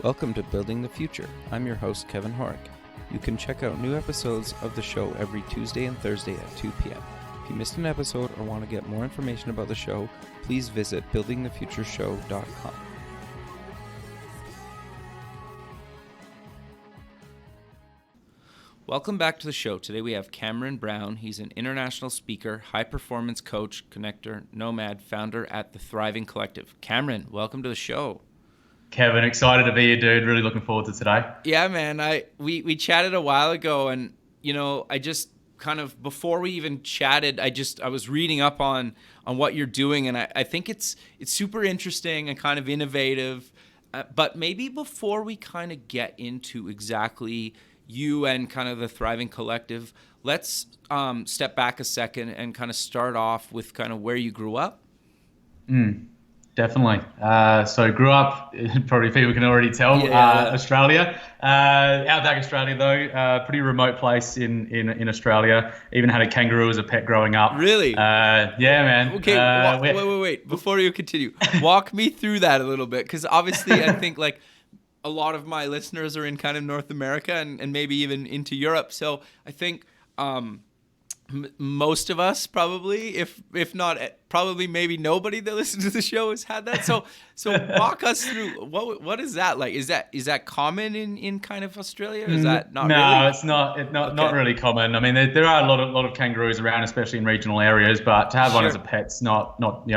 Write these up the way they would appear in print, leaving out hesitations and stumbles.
Welcome to Building the Future. I'm your host, Kevin Horick. You can check out new episodes of the show every Tuesday and Thursday at 2 p.m. If you missed an episode or want to get more information about the show, please visit buildingthefutureshow.com. Welcome back to the show. Today we have Cameron Brown. He's an international speaker, high-performance coach, connector, nomad, founder at the Thriving Collective. Cameron, welcome to the show. Kevin, excited to be here, dude. Really looking forward to today. Yeah, man. We chatted a while ago, and I just kind of before we even chatted, I was reading up on what you're doing, and I think it's super interesting and kind of innovative. But maybe before we kind of get into exactly you and kind of the Thriving Collective, let's step back a second and kind of start off with kind of where you grew up. Definitely. So grew up, probably people can already tell, Australia. Outback Australia though, pretty remote place in Australia. Even had a kangaroo as a pet growing up. Really? Yeah, man. Okay, wait. Before you continue, walk me through that a little bit, because obviously I think like a lot of my listeners are in kind of North America and maybe even into Europe. So I think most of us probably, if not probably maybe nobody that listens to the show has had that. So walk us through what is that like? Is that common in kind of Australia? Is that not? No, really? It's not. Not really common. I mean, there are a lot of kangaroos around, especially in regional areas. But to have one as a pet's not. We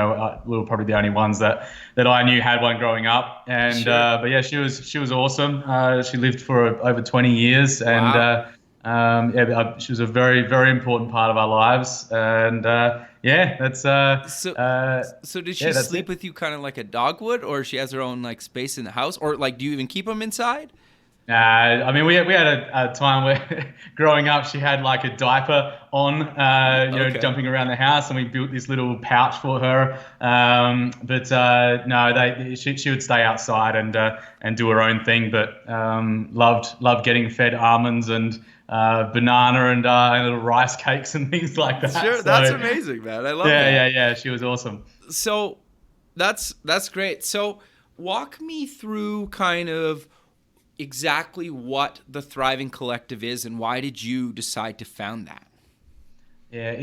were probably the only ones that I knew had one growing up. And but yeah, she was awesome. She lived for over 20 years, and she was a very, very important part of our lives. And that's so did she sleep with you kind of like a dog would, or she has her own like space in the house, or like do you even keep them inside? I mean, we had a time where growing up she had like a diaper on, jumping around the house, and we built this little pouch for her. She would stay outside and do her own thing, but loved getting fed almonds and banana and little rice cakes and things like that. Sure, that's amazing, man. I love that. Yeah, she was awesome. So that's great. So walk me through kind of exactly what the Thriving Collective is and why did you decide to found that? Yeah,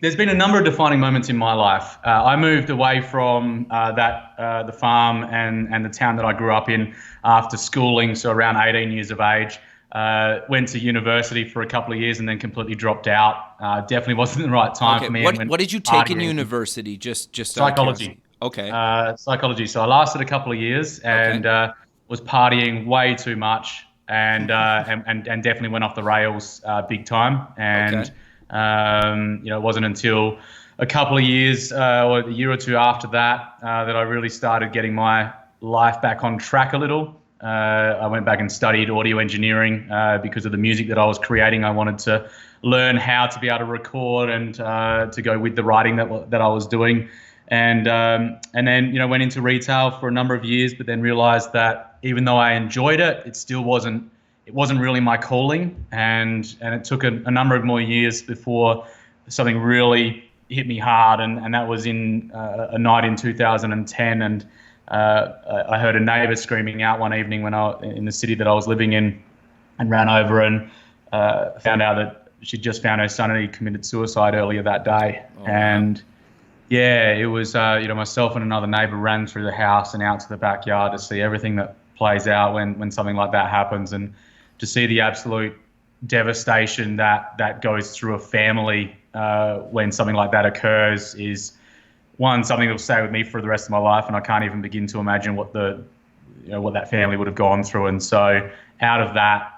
there's been a number of defining moments in my life. I moved away from the farm and the town that I grew up in after schooling, so around 18 years of age. Went to university for a couple of years and then completely dropped out. Definitely wasn't the right time for me. What did you take in university? Just psychology. Okay. Psychology. So I lasted a couple of years and was partying way too much and definitely went off the rails big time. And it wasn't until a couple of years or a year or two after that that I really started getting my life back on track a little. I went back and studied audio engineering because of the music that I was creating. I wanted to learn how to be able to record and to go with the writing that I was doing. And then went into retail for a number of years, but then realized that even though I enjoyed it, it still wasn't really my calling. And it took a number of more years before something really hit me hard. And that was in a night in 2010. And I heard a neighbor screaming out one evening in the city that I was living in, and ran over and found out that she'd just found her son and he committed suicide earlier that day. Oh, and yeah, it was myself and another neighbor ran through the house and out to the backyard to see everything that plays out when something like that happens, and to see the absolute devastation that goes through a family when something like that occurs is something that will stay with me for the rest of my life, and I can't even begin to imagine what that family would have gone through. And so out of that,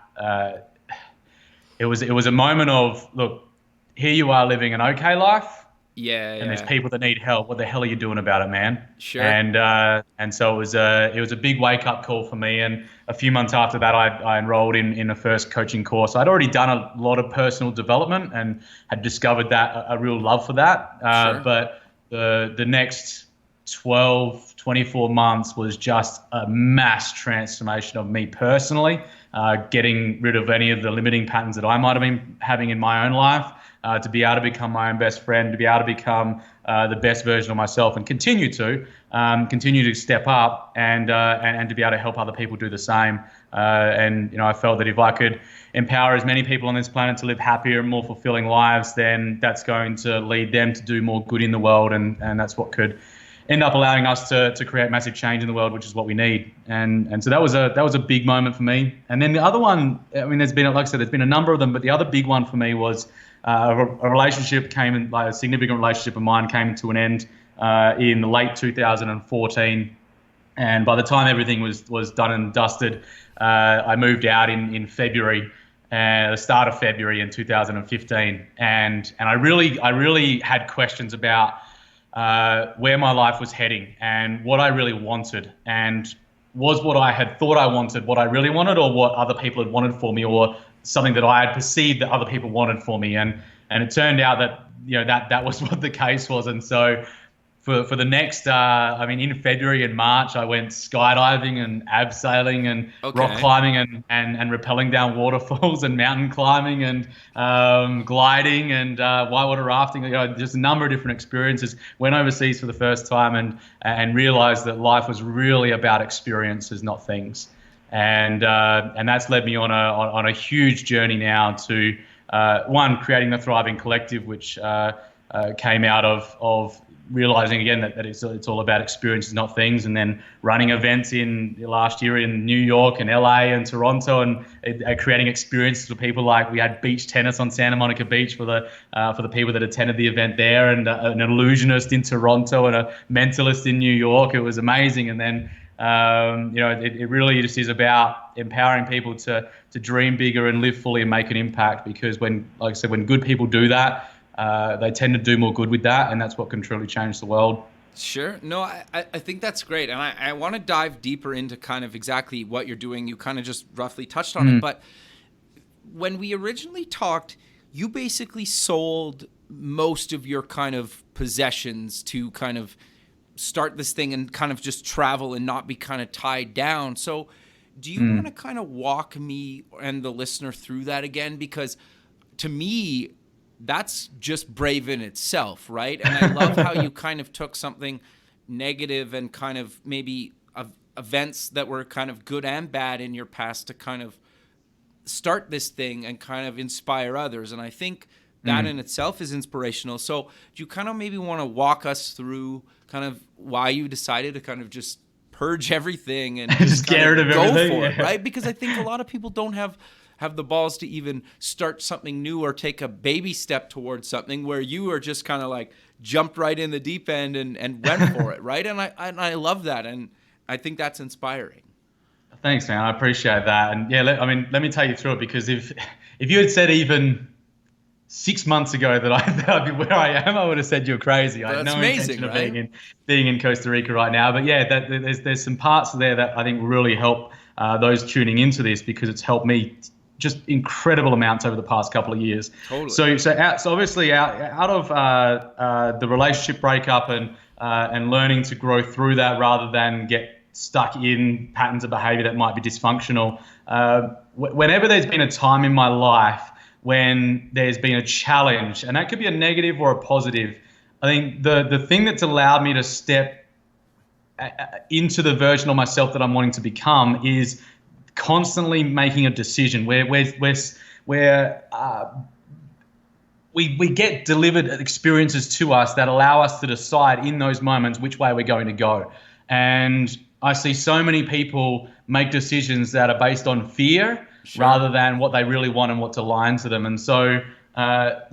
it was a moment of, look, here you are living an okay life. And there's people that need help. What the hell are you doing about it, man? Sure. And so it was a big wake up call for me. And a few months after that, I enrolled in a first coaching course. I'd already done a lot of personal development and had discovered that a real love for that. But the next 12, 24 months was just a mass transformation of me personally, getting rid of any of the limiting patterns that I might have been having in my own life, to be able to become my own best friend, to be able to become the best version of myself, and continue to step up and to be able to help other people do the same. And I felt that if I could empower as many people on this planet to live happier and more fulfilling lives, then that's going to lead them to do more good in the world, and that's what could end up allowing us to create massive change in the world, which is what we need. And so that was a big moment for me. And then the other one, I mean, there's been, like I said, there's been a number of them, but the other big one for me was a relationship a significant relationship of mine came to an end in the late 2014. And by the time everything was done and dusted, I moved out in February, the start of February in 2015. And I really had questions about where my life was heading and what I really wanted, and was what I had thought I wanted what I really wanted, or what other people had wanted for me, or something that I had perceived that other people wanted for me. And it turned out that that was what the case was. And so for the next, in February and March, I went skydiving and abseiling and rock climbing and rappelling down waterfalls and mountain climbing and gliding and whitewater rafting. Just a number of different experiences. Went overseas for the first time and realized that life was really about experiences, not things. And that's led me on a huge journey now to creating the Thriving Collective, which came out of realizing again that it's all about experiences, not things, and then running events in last year in New York and LA and Toronto, and creating experiences for people. Like we had beach tennis on Santa Monica Beach for the people that attended the event there, and an illusionist in Toronto and a mentalist in New York. It was amazing. And then it really just is about empowering people to dream bigger and live fully and make an impact, because when good people do that, they tend to do more good with that, and that's what can truly change the world. Sure. No, I think that's great. And I want to dive deeper into kind of exactly what you're doing. You kind of just roughly touched on it. But when we originally talked, you basically sold most of your kind of possessions to kind of start this thing and kind of just travel and not be kind of tied down. So do you want to kind of walk me and the listener through that again? Because to me, that's just brave in itself, right? And I love how you kind of took something negative and kind of maybe events that were kind of good and bad in your past to kind of start this thing and kind of inspire others. And I think that in itself is inspirational. So do you kind of maybe want to walk us through kind of why you decided to kind of just purge everything and just get rid of everything, go for it, right? Because I think a lot of people don't have the balls to even start something new or take a baby step towards something, where you are just kind of like jumped right in the deep end and went for it, right? And I love that, and I think that's inspiring. Thanks, man. I appreciate that. And yeah, let me take you through it, because if you had said even 6 months ago that I'd be where I am, I would have said you're crazy. I had no intention of being in Costa Rica right now. But yeah, there's some parts there that I think really help those tuning into this, because it's helped me just incredible amounts over the past couple of years. Totally. So obviously out of the relationship breakup and learning to grow through that rather than get stuck in patterns of behavior that might be dysfunctional. Whenever there's been a time in my life when there's been a challenge, and that could be a negative or a positive, I think the thing that's allowed me to step into the version of myself that I'm wanting to become is constantly making a decision where we get delivered experiences to us that allow us to decide in those moments which way we're going to go. And I see so many people make decisions that are based on fear rather than what they really want and what's aligned to them. And so out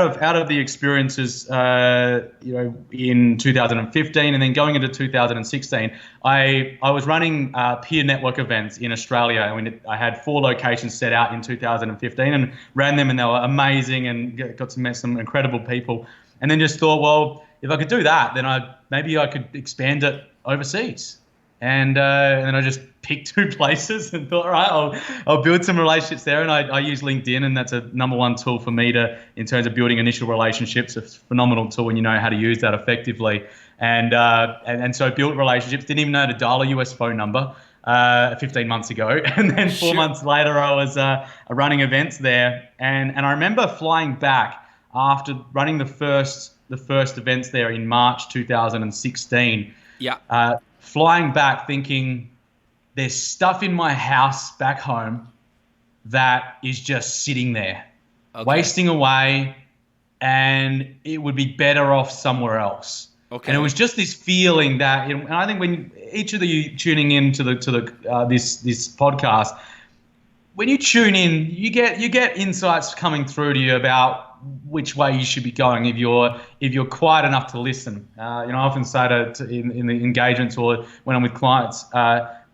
of the experiences, in 2015 and then going into 2016, I was running peer network events in Australia. I had 4 locations set out in 2015 and ran them, and they were amazing and got to meet some incredible people. And then just thought, well, if I could do that, then maybe I could expand it overseas. And then I just picked 2 places and thought, all right, I'll build some relationships there. And I use LinkedIn, and that's a number one tool for me in terms of building initial relationships. It's a phenomenal tool when you know how to use that effectively. And so built relationships. Didn't even know how to dial a US phone number 15 months ago. And then 4 months later, I was running events there. And I remember flying back after running the first events there in March 2016. Yeah. Flying back thinking there's stuff in my house back home that is just sitting there, wasting away, and it would be better off somewhere else. Okay. And it was just this feeling that, and I think when each of you tuning in to this podcast, when you tune in, you get insights coming through to you about which way you should be going if you're quiet enough to listen. I often say in the engagements or when I'm with clients,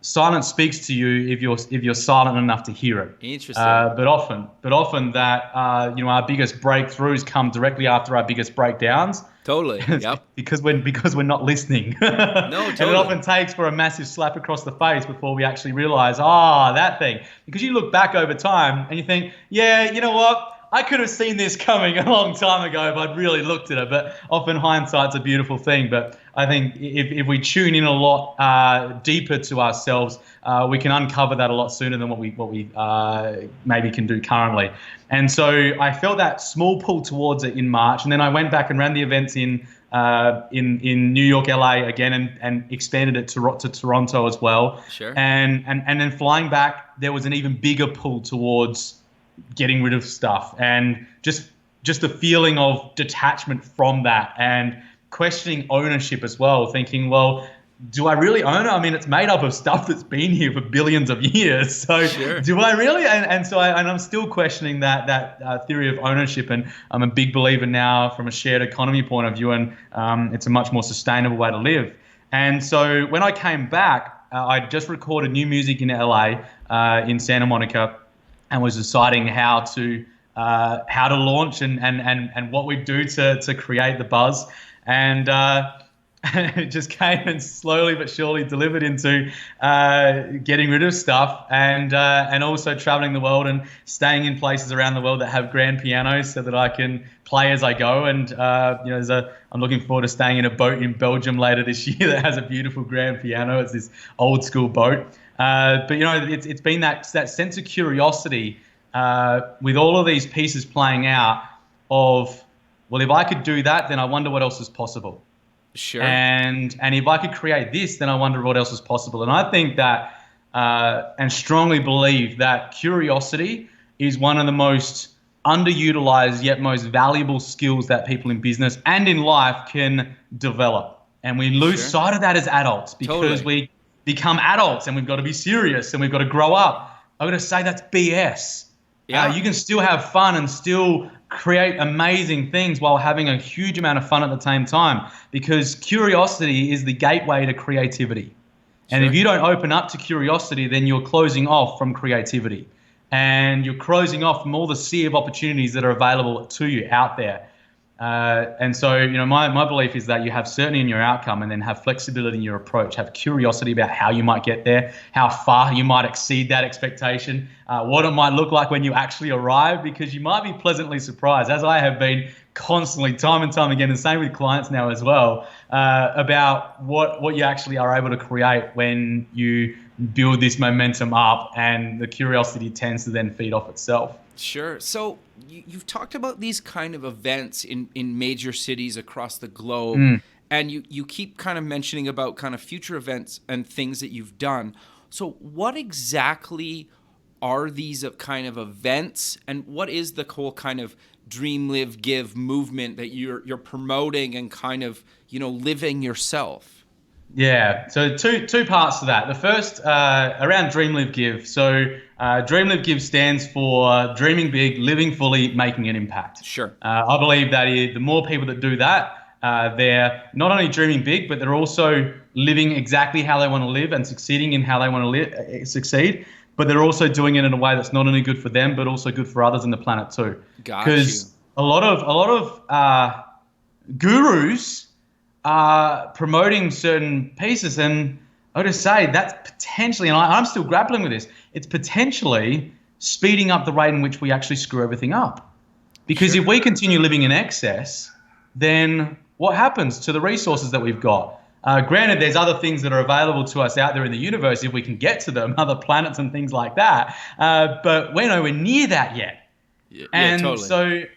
silence speaks to you if you're silent enough to hear it. Interesting. But often that our biggest breakthroughs come directly after our biggest breakdowns. Totally. Yep. because we're not listening. No, totally. And it often takes for a massive slap across the face before we actually realize, that thing. Because you look back over time and you think, yeah, you know what? I could have seen this coming a long time ago if I'd really looked at it. But often hindsight's a beautiful thing. But I think if we tune in a lot deeper to ourselves, we can uncover that a lot sooner than what we maybe can do currently. And so I felt that small pull towards it in March, and then I went back and ran the events in New York, LA again, and expanded it to Toronto as well. Sure. And then flying back, there was an even bigger pull towards getting rid of stuff, and just the feeling of detachment from that, and questioning ownership as well, thinking, well, do I really own it? I mean, it's made up of stuff that's been here for billions of years. So sure. Do I really? And so I'm still questioning that theory of ownership. And I'm a big believer now from a shared economy point of view. And it's a much more sustainable way to live. And so when I came back, I just recorded new music in LA, in Santa Monica, and was deciding how to launch and what we do to create the buzz. And it just came and slowly but surely delivered into getting rid of stuff and also traveling the world and staying in places around the world that have grand pianos so that I can play as I go. And I'm looking forward to staying in a boat in Belgium later this year that has a beautiful grand piano. It's this old school boat. But it's been that sense of curiosity with all of these pieces playing out of, well, if I could do that, then I wonder what else is possible. Sure. And if I could create this, then I wonder what else is possible. And I think that and strongly believe that curiosity is one of the most underutilized yet most valuable skills that people in business and in life can develop. And we lose sight of that as adults because we become adults and we've got to be serious and we've got to grow up. I've got to say that's BS. Yeah. You can still have fun and still create amazing things while having a huge amount of fun at the same time, because curiosity is the gateway to creativity. And if you don't open up to curiosity, then you're closing off from creativity and you're closing off from all the sea of opportunities that are available to you out there. And so, my belief is that you have certainty in your outcome and then have flexibility in your approach, have curiosity about how you might get there, how far you might exceed that expectation, what it might look like when you actually arrive, because you might be pleasantly surprised, as I have been constantly, time and time again, and same with clients now as well, about what you actually are able to create when you build this momentum up, and the curiosity tends to then feed off itself. Sure. So you've talked about these kind of events in major cities across the globe, and you keep kind of mentioning about kind of future events and things that you've done. So what exactly are these kind of events, and what is the whole kind of dream, live, give movement that you're promoting and kind of, living yourself? Yeah, so two parts to that. The first, around Dream, Live, Give. So Dream, Live, Give stands for dreaming big, living fully, making an impact. Sure. I believe that the more people that do that, they're not only dreaming big, but they're also living exactly how they want to live and succeeding in how they want to succeed. But they're also doing it in a way that's not only good for them, but also good for others in the planet too. Because a lot of gurus are promoting certain pieces, and I would just say that's potentially, and I'm still grappling with this, it's potentially speeding up the rate in which we actually screw everything up. Because if we continue living in excess, then what happens to the resources that we've got? Granted, there's other things that are available to us out there in the universe if we can get to them, other planets and things like that, but we're nowhere near that yet. Yeah, And totally.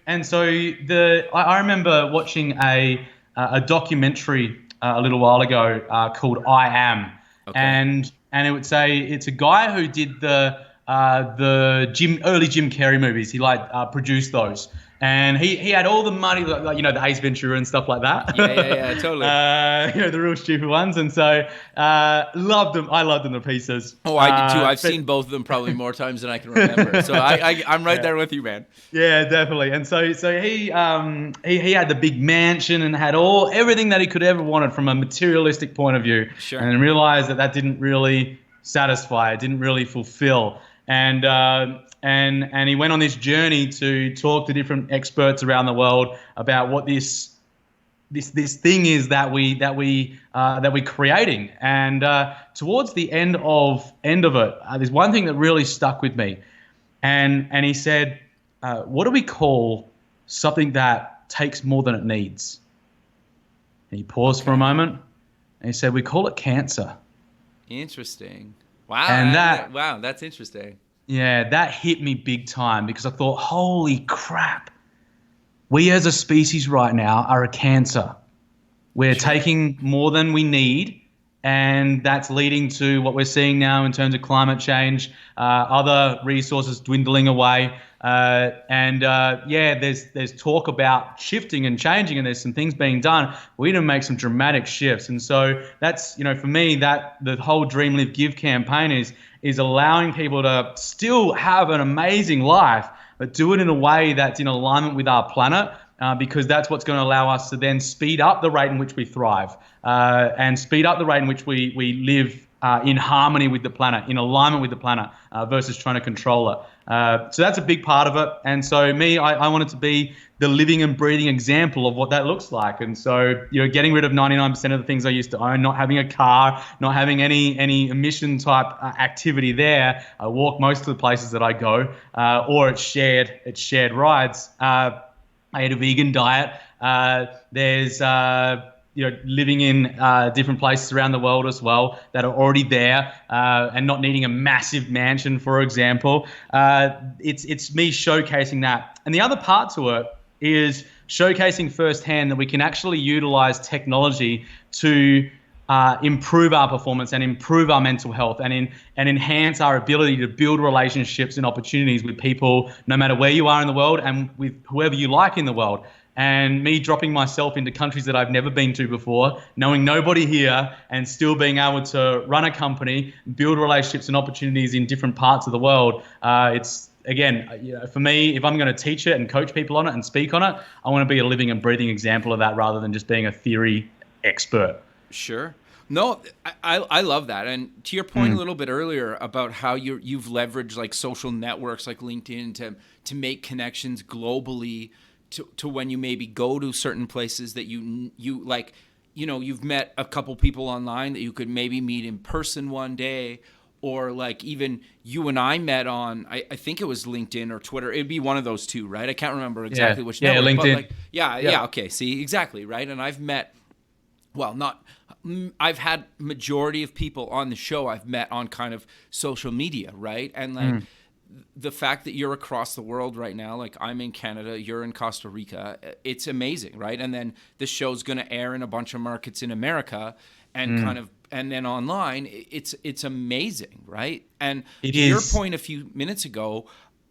I remember watching a documentary a little while ago called I Am, Okay. and it would say it's a guy who did the early Jim Carrey movies. He produced those, and he had all the money, like the Ace Ventura and stuff like that. Yeah, totally. The real stupid ones, and so loved them. I loved them to pieces. Oh, I did too. I've But seen both of them probably more times than I can remember. So I'm right yeah. there with you, man. Yeah, definitely. And so he had the big mansion and had everything that he could ever wanted from a materialistic point of view, Sure. and realized that didn't really satisfy, it didn't really fulfill, and he went on this journey to talk to different experts around the world about what this thing is that we're creating. And towards the end of it, there's one thing that really stuck with me, and he said, what do we call something that takes more than it needs? And he paused for a moment, and he said, we call it cancer. Interesting. Wow. And wow, that's interesting. yeah, that hit me big time, because I thought, holy crap, we as a species right now are a cancer. We're taking more than we need, and that's leading to what we're seeing now in terms of climate change, other resources dwindling away. There's talk about shifting and changing, and there's some things being done. We need to make some dramatic shifts. And so that's, for me, that the whole Dream, Live, Give campaign is allowing people to still have an amazing life, but do it in a way that's in alignment with our planet. Because that's what's going to allow us to then speed up the rate in which we thrive, and speed up the rate in which we live in harmony with the planet, in alignment with the planet, versus trying to control it. So that's a big part of it. And so I wanted to be the living and breathing example of what that looks like. And so, getting rid of 99% of the things I used to own, not having a car, not having any emission type activity there. I walk most of the places that I go, or it's shared rides. I ate a vegan diet. There's living in different places around the world as well that are already there, and not needing a massive mansion, for example. It's me showcasing that. And the other part to it is showcasing firsthand that we can actually utilize technology to improve our performance and improve our mental health, and enhance our ability to build relationships and opportunities with people, no matter where you are in the world, and with whoever you like in the world. And me dropping myself into countries that I've never been to before, knowing nobody here, and still being able to run a company, build relationships and opportunities in different parts of the world. It's, again, for me, if I'm going to teach it and coach people on it and speak on it, I want to be a living and breathing example of that, rather than just being a theory expert. Sure. No, I love that. And to your point a little bit earlier about how you've leveraged like social networks like LinkedIn to make connections globally, to when you maybe go to certain places that you like, you've met a couple people online that you could maybe meet in person one day, or like even you and I met on, I think it was LinkedIn or Twitter. It'd be one of those two, right? I can't remember exactly which network. LinkedIn. But like, yeah, okay. See, exactly, right? And I've met, I've had majority of people on the show I've met on kind of social media, right? And like the fact that you're across the world right now, like I'm in Canada, you're in Costa Rica, it's amazing, right? And then this show's going to air in a bunch of markets in America, and and then online, it's amazing, right? And your point a few minutes ago,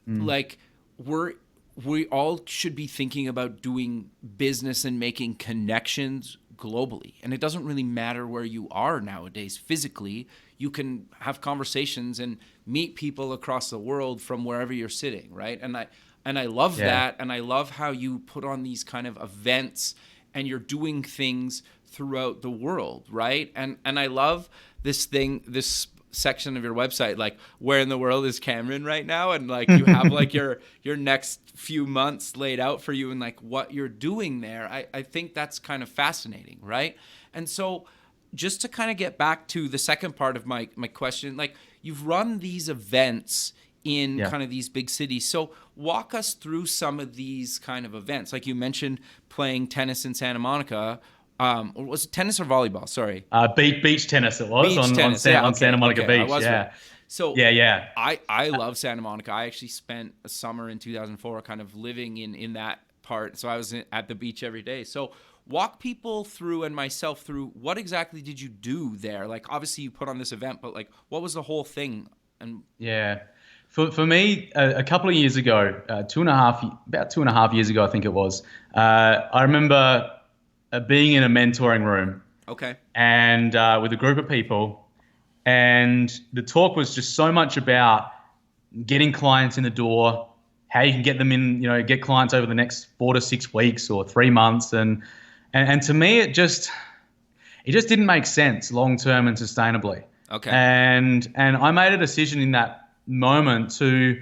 like we all should be thinking about doing business and making connections globally. And it doesn't really matter where you are nowadays physically. You can have conversations and meet people across the world from wherever you're sitting, right? And I love that. And I love how you put on these kind of events and you're doing things throughout the world, right? And I love this section of your website, like where in the world is Cameron right now, and like you have like your next few months laid out for you, and like what you're doing there. I think that's kind of fascinating, right? And so just to kind of get back to the second part of my question, like you've run these events in kind of these big cities. So walk us through some of these kind of events. Like you mentioned playing tennis in Santa Monica. Or was it tennis or volleyball? Sorry. Beach tennis it was, on Santa Monica Beach. So Yeah. I love Santa Monica. I actually spent a summer in 2004 kind of living in that part. So I was at the beach every day. So walk people through and myself through what exactly did you do there? Like obviously you put on this event, but like what was the whole thing? And Yeah. For me, a couple of years ago, about 2.5 years ago, I think it was, I remember being in a mentoring room okay. and with a group of people, and the talk was just so much about getting clients in the door, how you can get them in, get clients over the next 4 to 6 weeks or 3 months, and to me, it just didn't make sense long term and sustainably. Okay. And I made a decision in that moment to,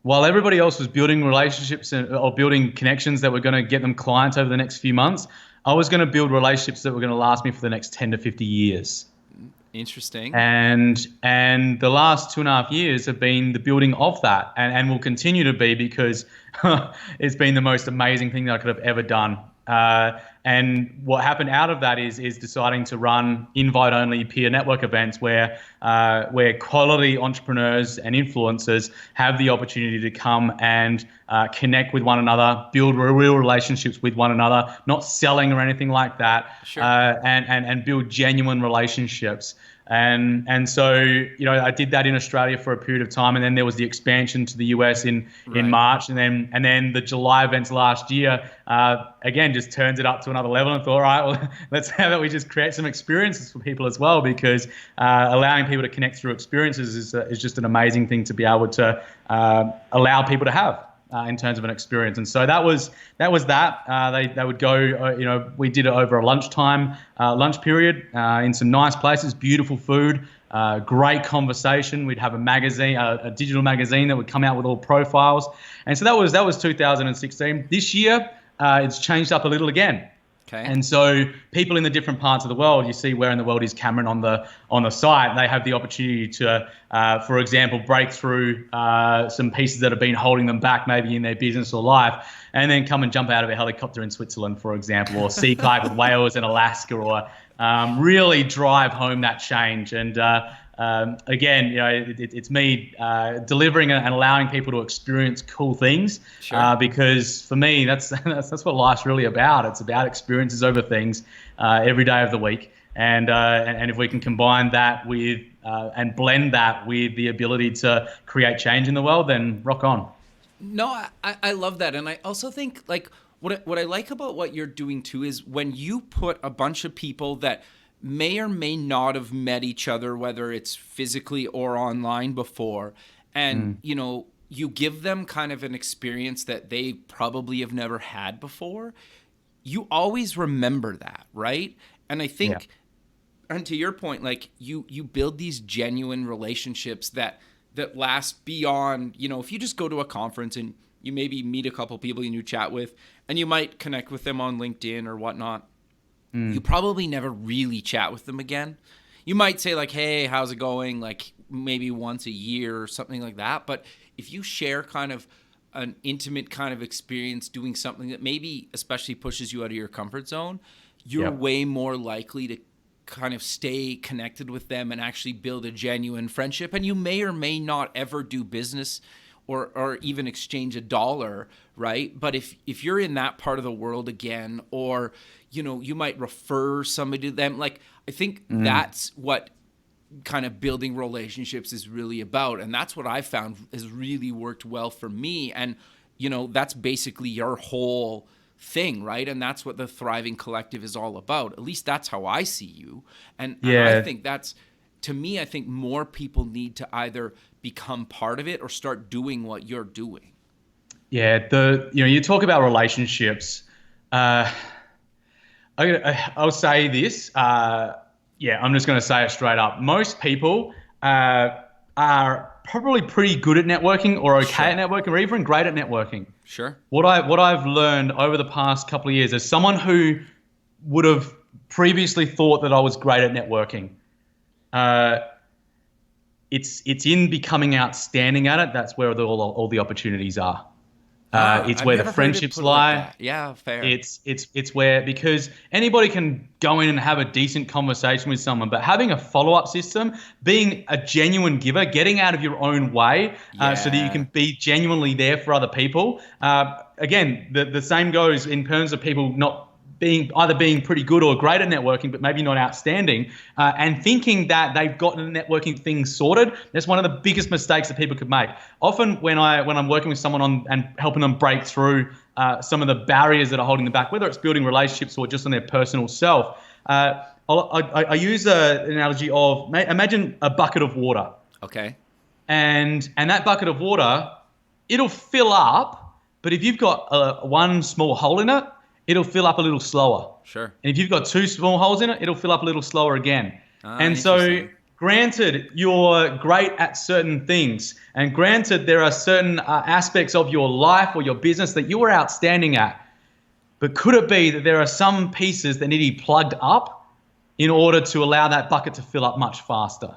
while everybody else was building relationships or building connections that were going to get them clients over the next few months, I was going to build relationships that were going to last me for the next 10 to 50 years. Interesting. And the last 2.5 years have been the building of that, and will continue to be, because it's been the most amazing thing that I could have ever done. And what happened out of that is deciding to run invite-only peer network events where quality entrepreneurs and influencers have the opportunity to come and connect with one another, build real relationships with one another, not selling or anything like that, sure. and build genuine relationships. And so, I did that in Australia for a period of time, and then there was the expansion to the US in March, and then the July events last year, again, just turns it up to another level, and thought, all right, well, let's have it. We just create some experiences for people as well, because allowing people to connect through experiences is just an amazing thing to be able to allow people to have. In terms of an experience. And so that was that. They would go, we did it over a lunch period in some nice places, beautiful food, great conversation. We'd have a magazine, a digital magazine that would come out with all profiles. And so that was 2016. This year, it's changed up a little again. Okay. And so people in the different parts of the world, you see where in the world is Cameron on the site, they have the opportunity to, for example, break through some pieces that have been holding them back maybe in their business or life, and then come and jump out of a helicopter in Switzerland, for example, or sea kayak with whales in Alaska, or really drive home that change. And again, it's me delivering and allowing people to experience cool things. Sure. Because for me, that's what life's really about. It's about experiences over things every day of the week. And if we can combine that with and blend that with the ability to create change in the world, then rock on. No, I love that. And I also think like what I like about what you're doing too is when you put a bunch of people that may or may not have met each other, whether it's physically or online before, and you give them kind of an experience that they probably have never had before, you always remember that, right? And I think, and to your point, like you build these genuine relationships that last beyond, if you just go to a conference and you maybe meet a couple people you chat with, and you might connect with them on LinkedIn or whatnot, you probably never really chat with them again. You might say like, hey, how's it going? Like maybe once a year or something like that. But if you share kind of an intimate kind of experience doing something that maybe especially pushes you out of your comfort zone, you're way more likely to kind of stay connected with them and actually build a genuine friendship. And you may or may not ever do business or even exchange a dollar, right? But if you're in that part of the world again, or you might refer somebody to them, like I think that's what kind of building relationships is really about. And that's what I found has really worked well for me. And that's basically your whole thing, right? And that's what the Thriving Collective is all about. At least that's how I see you. And I think that's, to me, I think more people need to either become part of it or start doing what you're doing. Yeah, you talk about relationships. I'll say this. I'm just going to say it straight up. Most people are probably pretty good at networking, or okay at networking, or even great at networking. Sure. What I've learned over the past couple of years, as someone who would have previously thought that I was great at networking, it's in becoming outstanding at it. That's where all the opportunities are. It's I've where the never heard it friendships put like lie. that. Yeah, fair. It's where, because anybody can go in and have a decent conversation with someone, but having a follow-up system, being a genuine giver, getting out of your own way, so that you can be genuinely there for other people. Again, the same goes in terms of people not being pretty good or great at networking, but maybe not outstanding, and thinking that they've gotten the networking thing sorted. That's one of the biggest mistakes that people could make. Often when I'm working with someone on and helping them break through some of the barriers that are holding them back, whether it's building relationships or just on their personal self, I use an analogy of, imagine a bucket of water. Okay. And that bucket of water, it'll fill up, but if you've got one small hole in it, it'll fill up a little slower. Sure. And if you've got two small holes in it, it'll fill up a little slower again. And so, granted, you're great at certain things, and granted, there are certain aspects of your life or your business that you are outstanding at. But could it be that there are some pieces that need to be plugged up in order to allow that bucket to fill up much faster?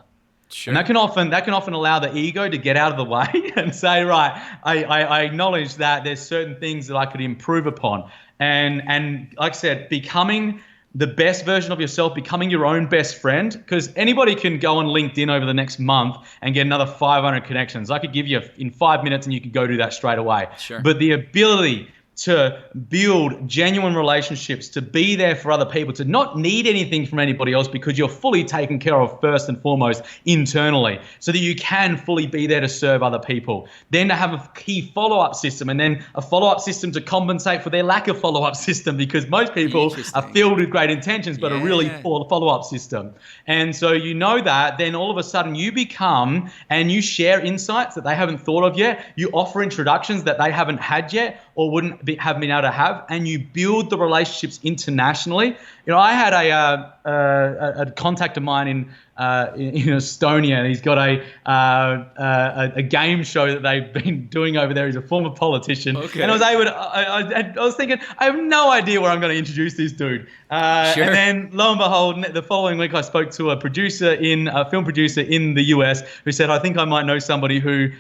Sure. And that can often allow the ego to get out of the way and say, right, I acknowledge that there's certain things that I could improve upon. And like I said, becoming the best version of yourself, becoming your own best friend, because anybody can go on LinkedIn over the next month and get another 500 connections. I could give you in 5 minutes and you could go do that straight away. Sure. But the ability to build genuine relationships, to be there for other people, to not need anything from anybody else because you're fully taken care of first and foremost internally, so that you can fully be there to serve other people. Then to have a key follow-up system, and then a follow-up system to compensate for their lack of follow-up system, because most people are filled with great intentions but a really poor follow-up system. And so you know that, then all of a sudden you become, and you share insights that they haven't thought of yet, you offer introductions that they haven't had yet or wouldn't have been able to have, and you build the relationships internationally. You know, I had a contact of mine in Estonia, and he's got a game show that they've been doing over there. He's a former politician, and I was thinking, I have no idea where I'm going to introduce this dude. And then lo and behold, the following week I spoke to a film producer in the US who said, I think I might know somebody who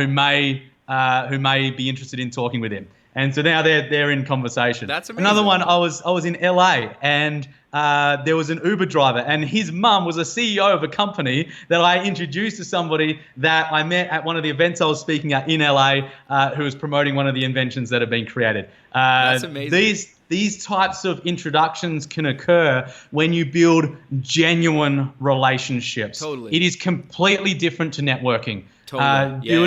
may be interested in talking with him. And so now they're in conversation. That's amazing. Another one, I was in LA, and there was an Uber driver, and his mum was a CEO of a company that I introduced to somebody that I met at one of the events I was speaking at in LA, who was promoting one of the inventions that have been created. That's amazing. These types of introductions can occur when you build genuine relationships. Totally. It is completely different to networking. Totally.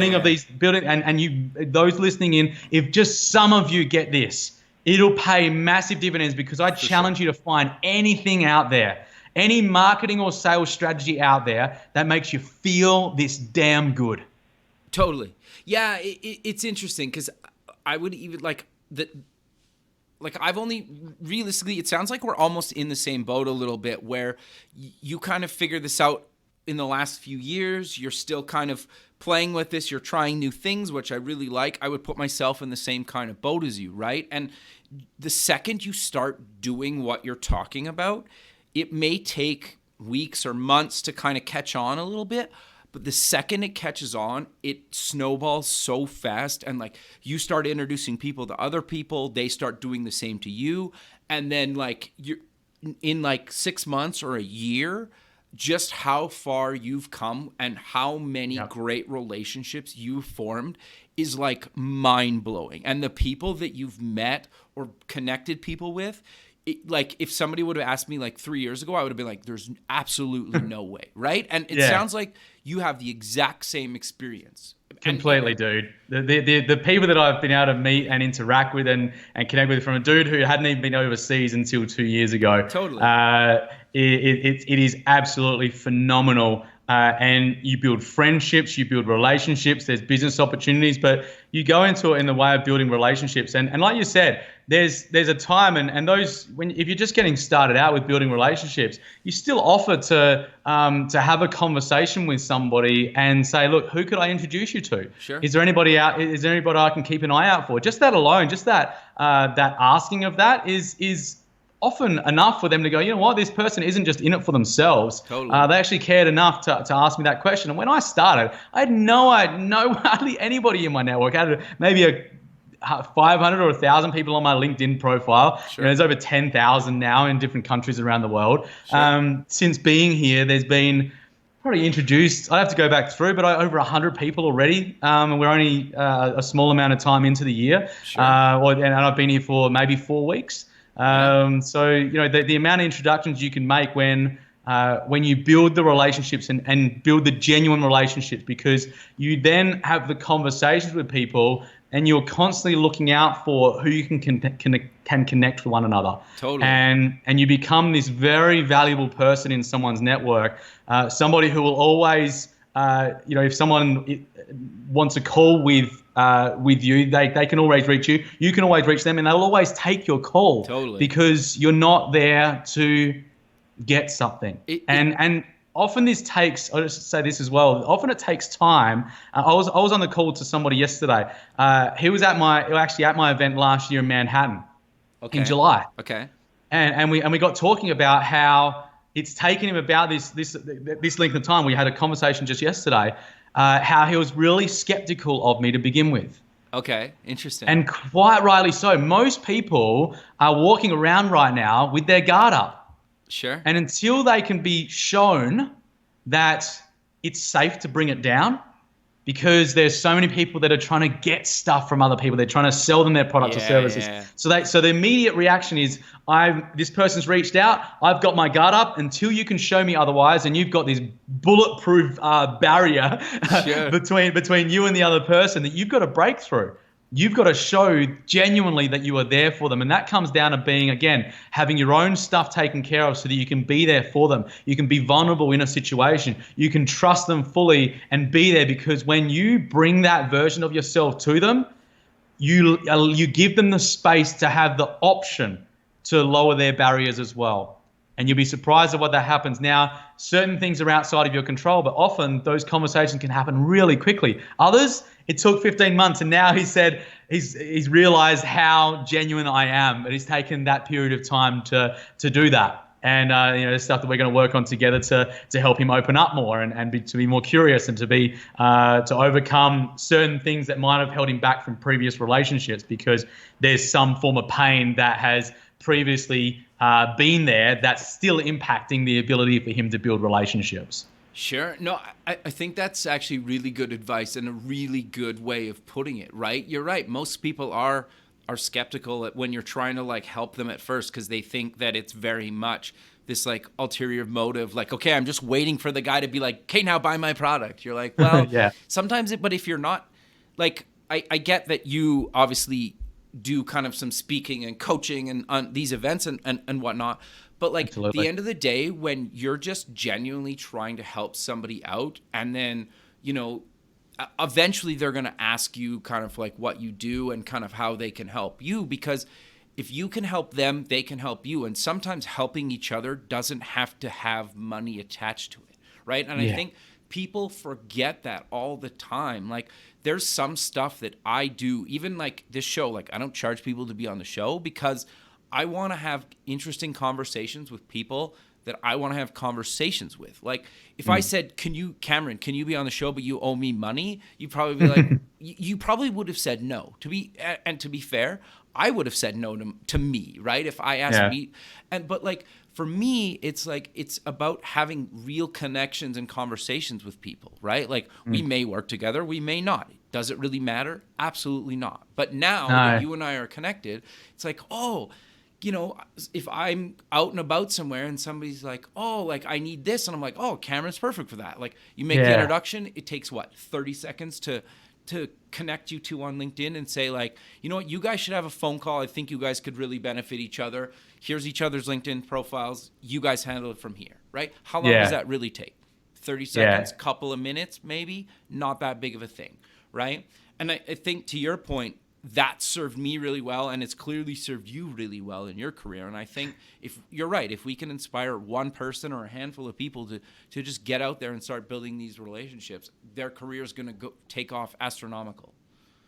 Those listening in, if just some of you get this, it'll pay massive dividends, because I challenge you to find anything out there, any marketing or sales strategy out there that makes you feel this damn good. Totally. Yeah, it's interesting, because I would even I've only realistically, it sounds like we're almost in the same boat a little bit, where you kind of figure this out in the last few years. You're still kind of playing with this. You're trying new things, which I really like. I would put myself in the same kind of boat as you, right? And the second you start doing what you're talking about, it may take weeks or months to kind of catch on a little bit. But the second it catches on, it snowballs so fast, and like you start introducing people to other people, they start doing the same to you, and then like you're in like 6 months or a year, just how far you've come and how many great relationships you've formed is like mind-blowing. And the people that you've met or connected people with, like if somebody would have asked me like 3 years ago, I would have been like, there's absolutely no way, right? And it sounds like you have the exact same experience. Completely, dude. The people that I've been able to meet and interact with and connect with, from a dude who hadn't even been overseas until 2 years ago. Totally. It is absolutely phenomenal. And you build friendships, you build relationships, there's business opportunities, but you go into it in the way of building relationships. And like you said, there's a time, and those, if you're just getting started out with building relationships, you still offer to have a conversation with somebody and say, look, who could I introduce you to? Sure. Is there anybody I can keep an eye out for? Just that alone, just that asking of that is often enough for them to go, you know what, this person isn't just in it for themselves. Totally. They actually cared enough to ask me that question. And when I started, I had hardly anybody in my network. I had maybe 500 or 1,000 people on my LinkedIn profile. Sure. There's over 10,000 now in different countries around the world. Sure. Since being here, there's been probably introduced, I have to go back through, but over 100 people already. And we're only a small amount of time into the year. Sure. And I've been here for maybe 4 weeks. So, the amount of introductions you can make when you build the relationships and build the genuine relationships, because you then have the conversations with people and you're constantly looking out for who you can connect with one another. Totally. And you become this very valuable person in someone's network, somebody who will always, if someone wants a call with you, they can always reach you. You can always reach them, and they'll always take your call. Totally. Because you're not there to get something. And often this takes, I'll just say this as well, often it takes time. I was on the call to somebody yesterday. He was at my event last year in Manhattan in July. Okay. And we got talking about how it's taken him about this length of time. We had a conversation just yesterday, how he was really skeptical of me to begin with. Okay, interesting. And quite rightly so. Most people are walking around right now with their guard up. Sure. And until they can be shown that it's safe to bring it down, because there's so many people that are trying to get stuff from other people. They're trying to sell them their products or services. Yeah. So the immediate reaction is, this person's reached out, I've got my guard up until you can show me otherwise, and you've got this bulletproof barrier between you and the other person that you've got to break through. You've got to show genuinely that you are there for them. And that comes down to being, again, having your own stuff taken care of so that you can be there for them. You can be vulnerable in a situation. You can trust them fully and be there, because when you bring that version of yourself to them, you give them the space to have the option to lower their barriers as well. And you'll be surprised at what that happens. Now, certain things are outside of your control, but often those conversations can happen really quickly. Others, it took 15 months, and now he said he's realized how genuine I am, and he's taken that period of time to do that. And there's stuff that we're going to work on together to help him open up more and to be more curious, and to overcome certain things that might have held him back from previous relationships, because there's some form of pain that has previously been there that's still impacting the ability for him to build relationships. Sure. No, I think that's actually really good advice and a really good way of putting it, right? You're right. Most people are skeptical when you're trying to help them at first, because they think that it's very much this ulterior motive, okay, I'm just waiting for the guy to be like, okay, now buy my product. You're like, well, yeah. Sometimes but if you're not I get that you obviously do kind of some speaking and coaching and on these events and whatnot. But Absolutely. At the end of the day, when you're just genuinely trying to help somebody out, and then, eventually they're going to ask you kind of what you do and kind of how they can help you, because if you can help them, they can help you. And sometimes helping each other doesn't have to have money attached to it, right? And I think people forget that all the time. There's some stuff that I do, even this show, I don't charge people to be on the show, because I want to have interesting conversations with people that I want to have conversations with. If I said, Cameron, can you be on the show, but you owe me money? You'd probably be like, you probably would have said no. To be fair, I would have said no to me, right? If I asked me, but for me, it's about having real connections and conversations with people, right? We may work together, we may not. Does it really matter? Absolutely not. But now that you and I are connected, it's if I'm out and about somewhere and somebody's like, I need this, and I'm like, oh, Cameron's perfect for that. You make the introduction, it takes 30 seconds to connect you two on LinkedIn and say you know what, you guys should have a phone call. I think you guys could really benefit each other. Here's each other's LinkedIn profiles. You guys handle it from here, right? How long does that really take? 30 seconds, couple of minutes, maybe? Not that big of a thing, right? And I think to your point, that served me really well, and it's clearly served you really well in your career. And I think if you're right, if we can inspire one person or a handful of people to just get out there and start building these relationships, their career is going to go take off astronomical.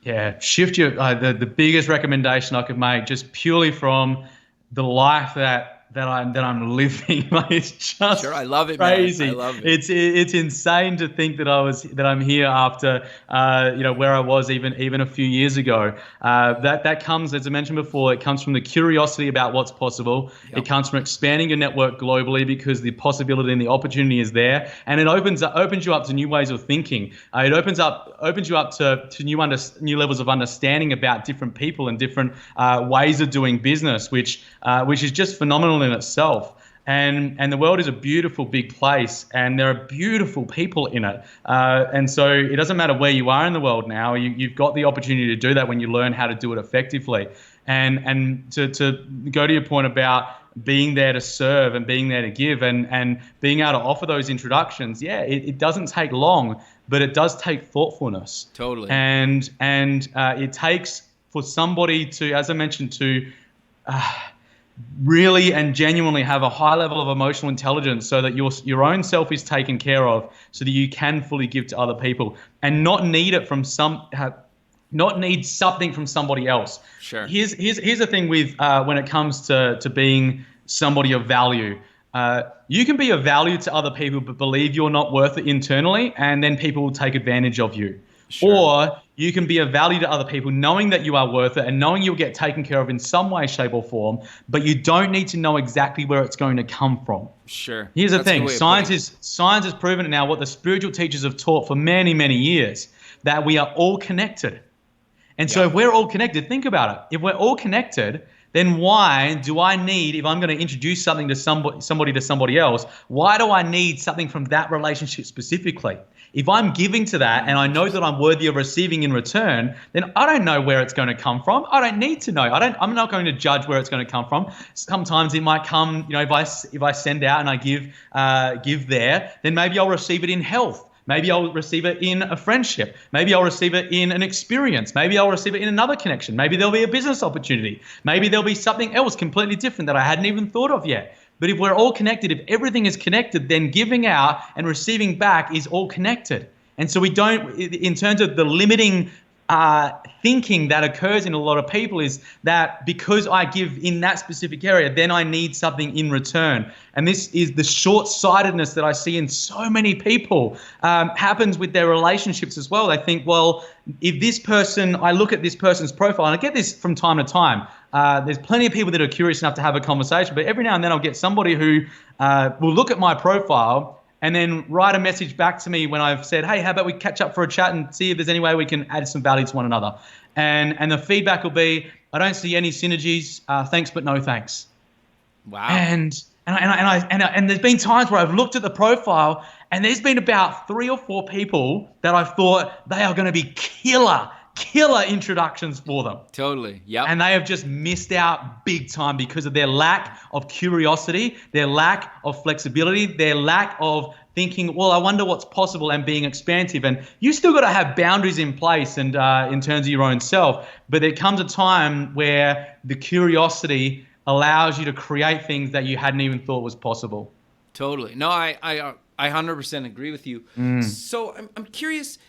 Yeah, shift your the biggest recommendation I could make, just purely from the life that I'm living. Like, it's just sure, I love it, crazy. man. I love it. It's insane to think that I'm here after where I was even a few years ago. That comes, as I mentioned before, it comes from the curiosity about what's possible. Yep. It comes from expanding your network globally because the possibility and the opportunity is there, and it opens you up to new ways of thinking. It opens you up to new levels of understanding about different people and different ways of doing business, which is just phenomenal in itself. And the world is a beautiful big place, and there are beautiful people in it. And so it doesn't matter where you are in the world now. You've got the opportunity to do that when you learn how to do it effectively. And to go to your point about being there to serve and being there to give and being able to offer those introductions, it doesn't take long, but it does take thoughtfulness. Totally. And it takes for somebody to, as I mentioned, to really and genuinely have a high level of emotional intelligence so that your own self is taken care of, so that you can fully give to other people and not need it from not need something from somebody else. Sure. Here's the thing with when it comes to being somebody of value. You can be of value to other people but believe you're not worth it internally, and then people will take advantage of you. Sure. Or you can be of value to other people knowing that you are worth it and knowing you'll get taken care of in some way, shape or form, but you don't need to know exactly where it's going to come from. Sure. Here's the thing. Science has proven it now, what the spiritual teachers have taught for many, many years, that we are all connected. And so if we're all connected, think about it. If we're all connected, then why do I need, if I'm going to introduce something to somebody to somebody else, why do I need something from that relationship specifically? If I'm giving to that and I know that I'm worthy of receiving in return, then I don't know where it's going to come from. I don't need to know. I'm not going to judge where it's going to come from. Sometimes it might come, if I send out and I give there, then maybe I'll receive it in health. Maybe I'll receive it in a friendship. Maybe I'll receive it in an experience. Maybe I'll receive it in another connection. Maybe there'll be a business opportunity. Maybe there'll be something else completely different that I hadn't even thought of yet. But if we're all connected, if everything is connected, then giving out and receiving back is all connected. And so we don't, in terms of the limiting thinking that occurs in a lot of people, is that because I give in that specific area, then I need something in return. And this is the short-sightedness that I see in so many people happens with their relationships as well. They think, well, if this person, I look at this person's profile, and I get this from time to time. There's plenty of people that are curious enough to have a conversation, but every now and then I'll get somebody who will look at my profile and then write a message back to me when I've said, hey, how about we catch up for a chat and see if there's any way we can add some value to one another. And the feedback will be, I don't see any synergies. Thanks, but no thanks. Wow. And there's been times where I've looked at the profile and there's been about 3 or 4 people that I've thought they are going to be killer introductions for them. Totally. Yeah. And they have just missed out big time because of their lack of curiosity, their lack of flexibility, their lack of thinking, well, I wonder what's possible, and being expansive. And you still got to have boundaries in place and in terms of your own self. But there comes a time where the curiosity allows you to create things that you hadn't even thought was possible. Totally. No, I 100% agree with you. So I'm curious,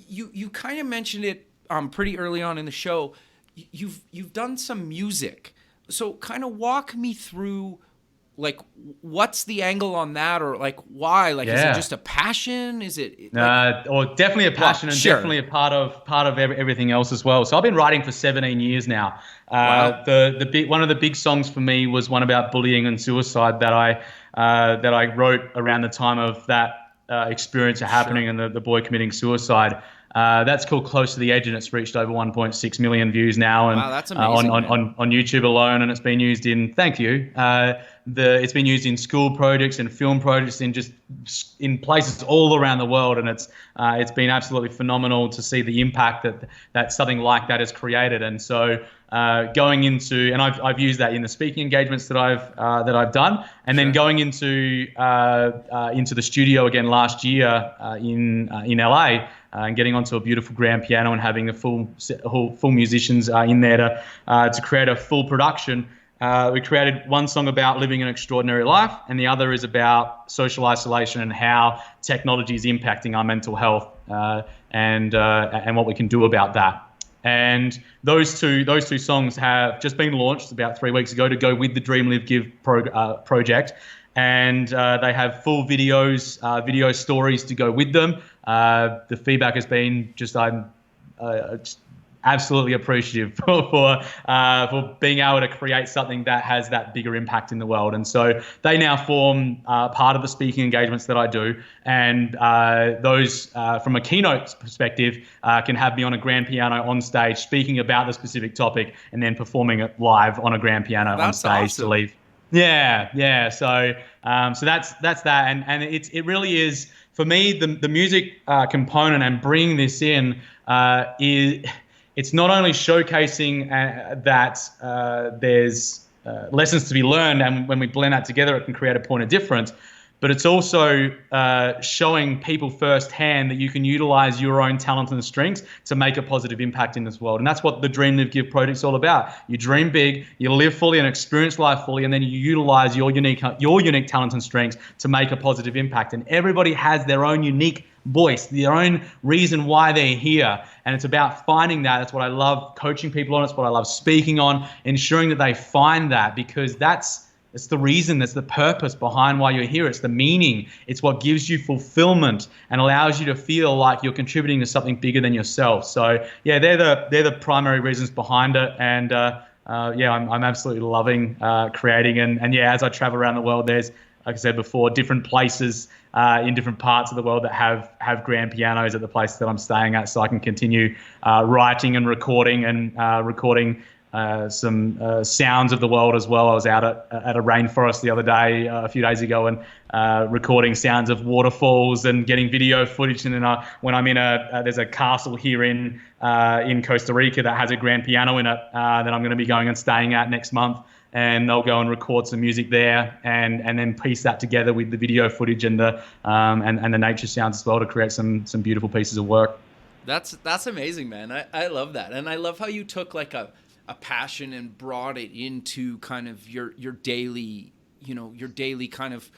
you kind of mentioned it pretty early on in the show. You've done some music, so kind of walk me through, like, what's the angle on that, or like why? Like, is it just a passion? Is it or definitely a passion, and definitely a part of everything else as well. So I've been writing for 17 years now. Wow. One of the big songs for me was one about bullying and suicide that I wrote around the time of that experience happening and the boy committing suicide. That's called Close to the Edge, and it's reached over 1.6 million views now, and wow, that's amazing, on YouTube alone. And it's been used in it's been used in school projects and film projects in places all around the world, and it's been absolutely phenomenal to see the impact that something like that has created. And so going into, and I've used that in the speaking engagements that I've done, and then going into the studio again last year in LA. And getting onto a beautiful grand piano and having the full musicians in there to create a full production. We created one song about living an extraordinary life, and the other is about social isolation and how technology is impacting our mental health and what we can do about that. And those two songs have just been launched about 3 weeks ago to go with the Dream Live Give project. And they have full videos, video stories to go with them. The feedback has been just absolutely appreciative for being able to create something that has that bigger impact in the world. And so they now form part of the speaking engagements that I do. And those, from a keynote perspective, can have me on a grand piano on stage speaking about the specific topic and then performing it live on a grand piano on stage awesome. to leave. Yeah. So that's that, and it really is for me the music component and bringing this in is. It's not only showcasing that there's lessons to be learned, and when we blend that together, it can create a point of difference, but it's also showing people firsthand that you can utilize your own talent and strengths to make a positive impact in this world. And that's what the Dream Live Give project's all about. You dream big, you live fully and experience life fully, and then you utilize your unique talents and strengths to make a positive impact. And everybody has their own unique voice, their own reason why they're here. And it's about finding that. That's what I love coaching people on. It's what I love speaking on, ensuring that they find that, because it's the reason, that's the purpose behind why you're here. It's the meaning. It's what gives you fulfillment and allows you to feel like you're contributing to something bigger than yourself. So yeah, they're the primary reasons behind it. And I'm absolutely loving creating. And yeah, as I travel around the world, there's, like I said before, different places in different parts of the world that have grand pianos at the place that I'm staying at, so I can continue writing and recording some sounds of the world as well. I was out at a rainforest the other day, a few days ago, and recording sounds of waterfalls and getting video footage. And then when I'm in there's a castle here in Costa Rica that has a grand piano in it that I'm going to be going and staying at next month. And they'll go and record some music there, and then piece that together with the video footage and the nature sounds as well to create some beautiful pieces of work. That's amazing, man. I love that, and I love how you took like a passion and brought it into kind of your daily, your daily kind of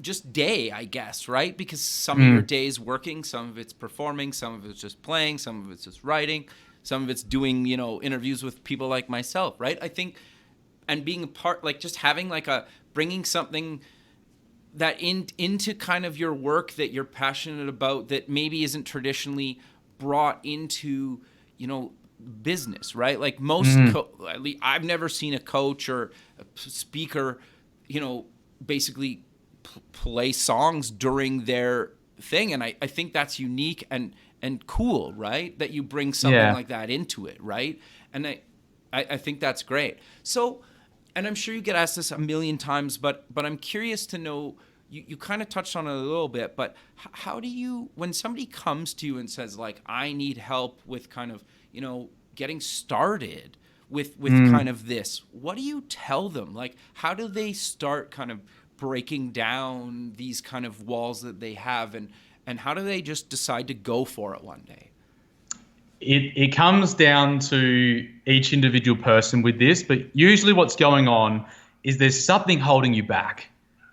just day, I guess, right? Because some of your day is working, some of it's performing, some of it's just playing, some of it's just writing, some of it's doing interviews with people like myself, right? I think. And being a part, like just having like bringing something that into kind of your work that you're passionate about that maybe isn't traditionally brought into, business, right? Like most, at least I've never seen a coach or a speaker, basically play songs during their thing. And I think that's unique and cool, right? That you bring something like that into it, right? And I think that's great. So, and I'm sure you get asked this a million times, but I'm curious to know, you kind of touched on it a little bit, but how do you, when somebody comes to you and says like, I need help with kind of, getting started with kind of this, what do you tell them? Like, how do they start kind of breaking down these kind of walls that they have, and how do they just decide to go for it one day? It comes down to each individual person with this, but usually what's going on is there's something holding you back.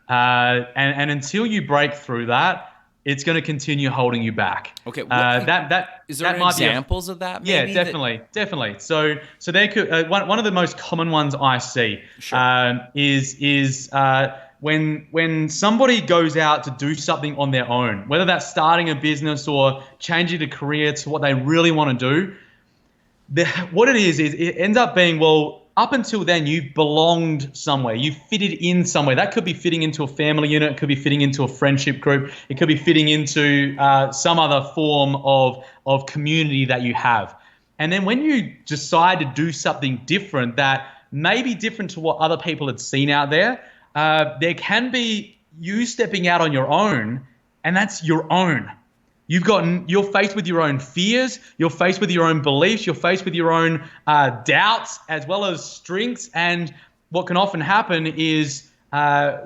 And until you break through that, it's going to continue holding you back. Okay. Is there that might examples of that? Maybe? Yeah, definitely. So there could one of the most common ones I see is when somebody goes out to do something on their own, whether that's starting a business or changing a career to what they really want to do, what it is it ends up being, well, up until then you belonged somewhere, you fitted in somewhere. That could be fitting into a family unit, it could be fitting into a friendship group, it could be fitting into some other form of community that you have. And then when you decide to do something different that may be different to what other people had seen out there, there can be you stepping out on your own, and that's your own. You're faced with your own fears, you're faced with your own beliefs, you're faced with your own doubts as well as strengths. And what can often happen is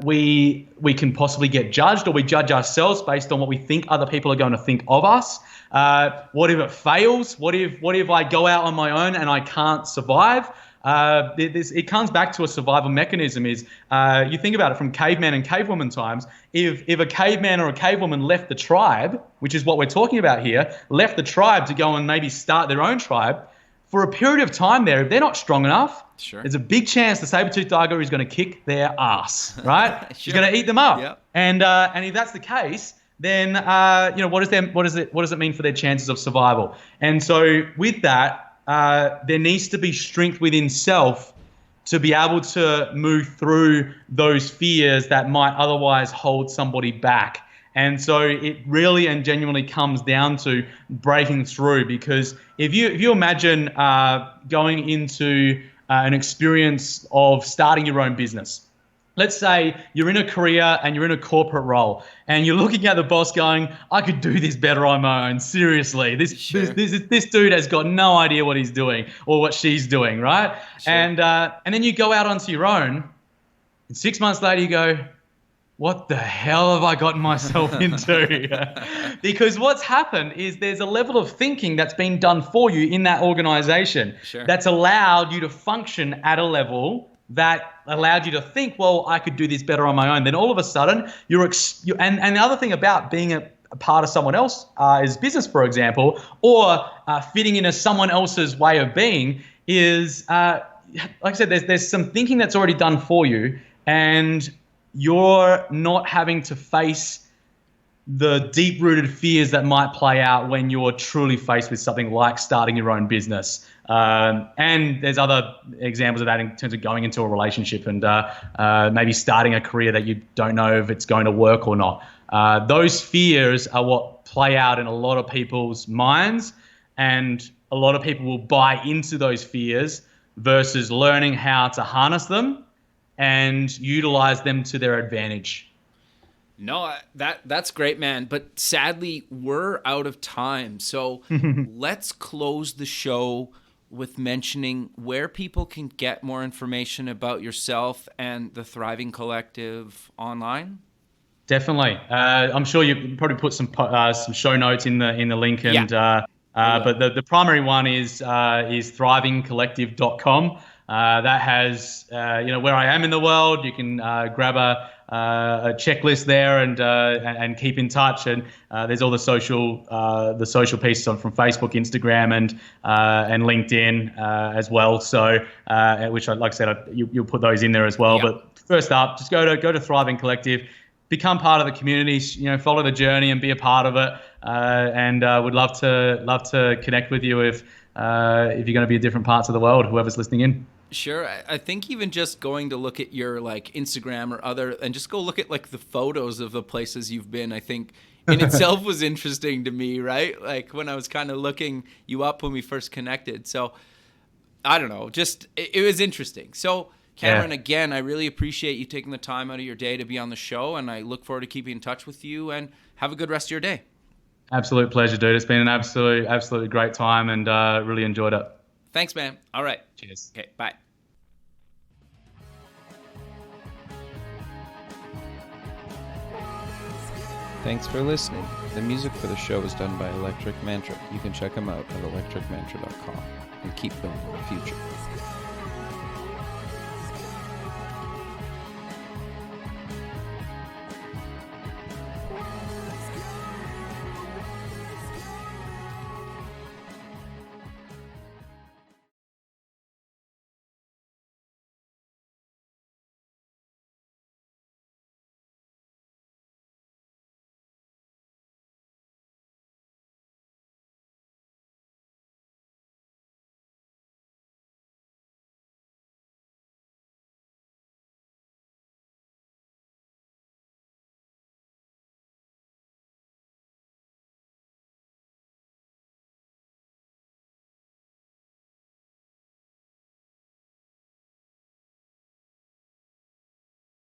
we can possibly get judged, or we judge ourselves based on what we think other people are going to think of us. What if it fails? What if I go out on my own and I can't survive? it comes back to a survival mechanism. Is you think about it from caveman and cavewoman times. If a caveman or a cavewoman left the tribe, which is what we're talking about here, left the tribe to go and maybe start their own tribe, for a period of time there, if they're not strong enough, there's a big chance the saber-toothed tiger is going to kick their ass, right? He's going to eat them up. Yep. And if that's the case, then what does it mean for their chances of survival? And so with that, there needs to be strength within self to be able to move through those fears that might otherwise hold somebody back. And so it really and genuinely comes down to breaking through, because if you imagine going into an experience of starting your own business. Let's say you're in a career and you're in a corporate role and you're looking at the boss going, I could do this better on my own. Seriously, this dude has got no idea what he's doing or what she's doing, right? Sure. And then you go out onto your own and 6 months later you go, what the hell have I gotten myself into? Because what's happened is there's a level of thinking that's been done for you in that organization that's allowed you to function at a level that allowed you to think, well, I could do this better on my own. Then all of a sudden, and the other thing about being a part of someone else's business, for example, or fitting into someone else's way of being is, like I said, there's some thinking that's already done for you, and you're not having to face the deep-rooted fears that might play out when you're truly faced with something like starting your own business. And there's other examples of that in terms of going into a relationship and maybe starting a career that you don't know if it's going to work or not. Those fears are what play out in a lot of people's minds, and a lot of people will buy into those fears versus learning how to harness them and utilize them to their advantage. No, that's great, man. But sadly, we're out of time. So let's close the show with mentioning where people can get more information about yourself and the Thriving Collective online. Definitely. I'm sure you probably put some show notes in the link, and but the primary one is thrivingcollective.com. That has where I am in the world. You can grab a checklist there and keep in touch. And there's all the social pieces from Facebook, Instagram, and LinkedIn as well. So which, like I said, you'll put those in there as well. Yeah. But first up, just go to Thriving Collective, become part of the community. Follow the journey and be a part of it. And would love to connect with you if you're going to be in different parts of the world. Whoever's listening in. Sure. I think even just going to look at your Instagram or other, and just go look at the photos of the places you've been, I think in itself was interesting to me, right? Like when I was kind of looking you up when we first connected. So I don't know, just it was interesting. So Cameron, again, I really appreciate you taking the time out of your day to be on the show, and I look forward to keeping in touch with you, and have a good rest of your day. Absolute pleasure, dude. It's been an absolutely great time, and really enjoyed it. Thanks, man. All right. Cheers. Okay, bye. Thanks for listening. The music for the show is done by Electric Mantra. You can check them out at electricmantra.com and keep building the future.